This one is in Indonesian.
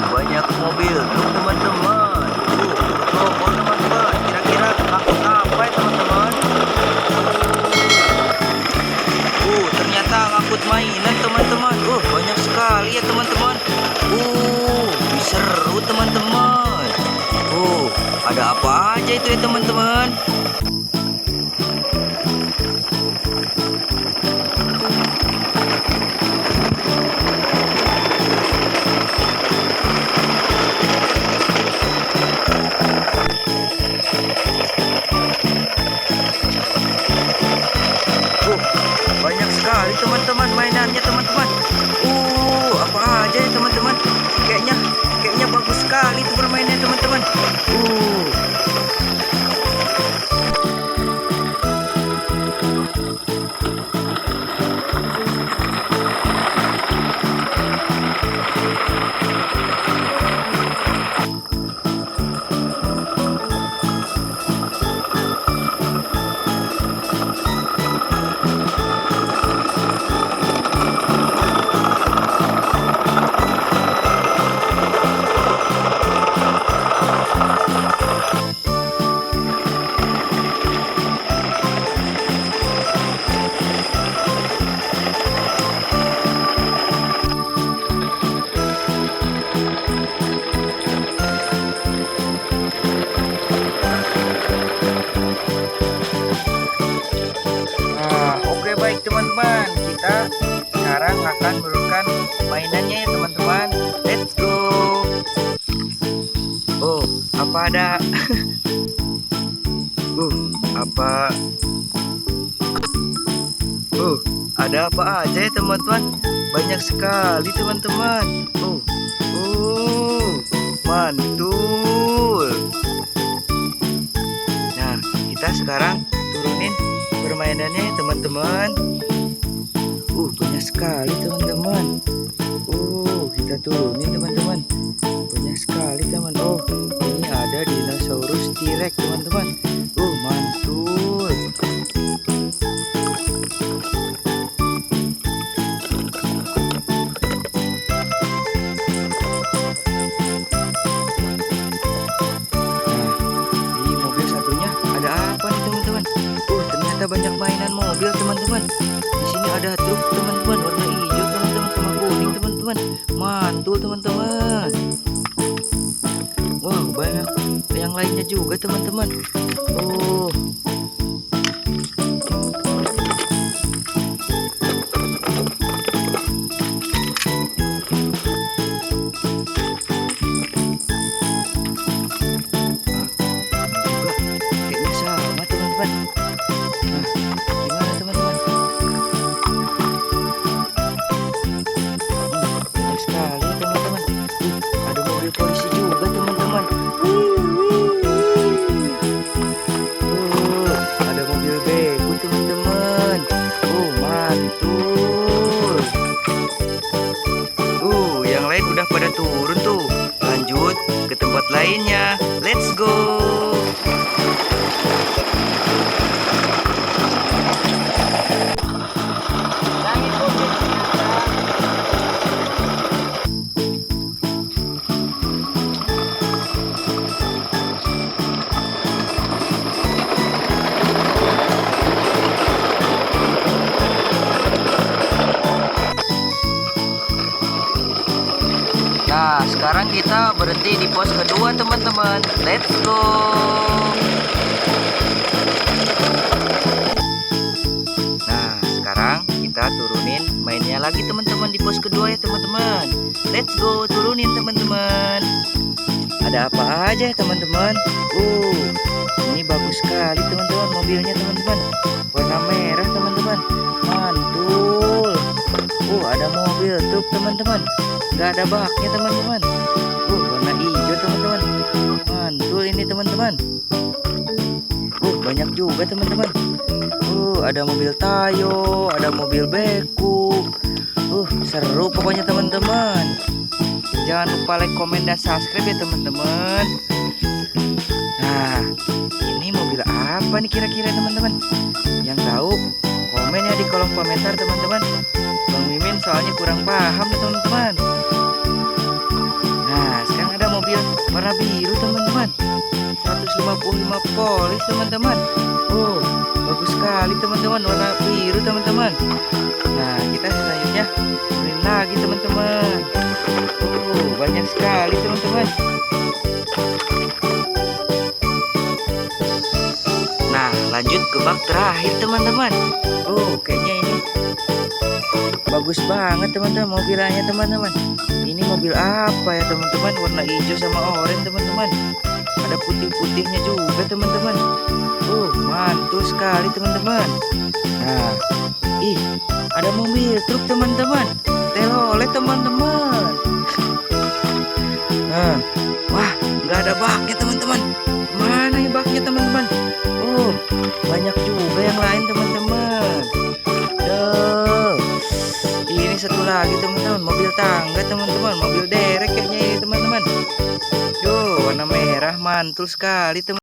Banyak mobil tuh teman-teman. Toko teman-teman. Kira-kira angkut apa ya teman-teman? Ternyata ngangkut mainan teman-teman. Banyak sekali ya teman-teman. Seru teman-teman. Ada apa aja itu ya teman-teman? Banyak sekali teman-teman mainannya teman-teman. Apa aja ya teman-teman? Kayaknya bagus sekali itu permainannya teman-teman. Oke baik teman-teman, kita sekarang akan menurunkan mainannya ya teman-teman. Let's go. Apa ada? Apa? Ada apa aja ya teman-teman? Banyak sekali teman-teman. Mantul. Nah, kita sekarang turunin permainannya ya teman-teman. Banyak sekali teman-teman. Kita turunin teman-teman. Banyak sekali teman. Ini ada dinosaurus T-Rex teman-teman. Mantul. Di mobil satunya ada apa nih teman-teman? Ternyata banyak mainan mobil teman-teman. Di sini ada truk teman-teman, warna hijau teman-teman sama kuning teman-teman. Mantul teman-teman. Banyak yang lainnya juga teman-teman. Kayaknya sama teman-teman. Gimana teman-teman? Banyak sekali teman-teman. Ada mobil polisi juga teman-teman. Ada mobil bego teman-teman. Mantul. Yang lain udah pada turun tuh. Lanjut ke tempat lainnya. Let's go. Nah, sekarang kita berhenti di pos kedua teman-teman. Let's go. Nah, sekarang kita turunin mainnya lagi teman-teman di pos kedua ya teman-teman. Let's go, turunin teman-teman. Ada apa aja ya teman-teman? Ini bagus sekali teman-teman mobilnya teman-teman. Warna merah teman-teman. Mantul. Ada mobil truk teman-teman. Gak ada baknya teman-teman. Warna hijau teman-teman. Mantul ini teman-teman. Banyak juga teman-teman. Ada mobil Tayo, ada mobil beku. Seru pokoknya teman-teman. Jangan lupa like, komen, dan subscribe ya teman-teman. Nah, Nah, ini mobil apa nih kira-kira teman-teman? Yang tahu komen ya di kolom komentar teman-teman. Bang Mimin soalnya kurang paham nih teman-teman. Nah, sekarang ada mobil warna biru teman-teman. 155 polis teman-teman. Oh, bagus sekali teman-teman, warna biru teman-teman. Nah, kita selanjutnya turunin lagi teman-teman. Oh, banyak sekali teman-teman. Nah, lanjut ke bak terakhir teman-teman. Oh, kayaknya ini bagus banget teman-teman mobilnya teman-teman. Ini mobil apa ya teman-teman? Warna hijau sama oranye teman-teman. Ada putih-putihnya juga teman-teman. Mantul sekali teman-teman. Nah, ada mobil truk teman-teman. Telolet teman-teman. Nah, wah, nggak ada baknya teman-teman. Mana ya baknya teman-teman? Banyak juga yang lain teman-teman. Ini satu lagi teman-teman, mobil tangga teman-teman, mobil derek kayaknya ini teman-teman. Warna merah mantul sekali teman.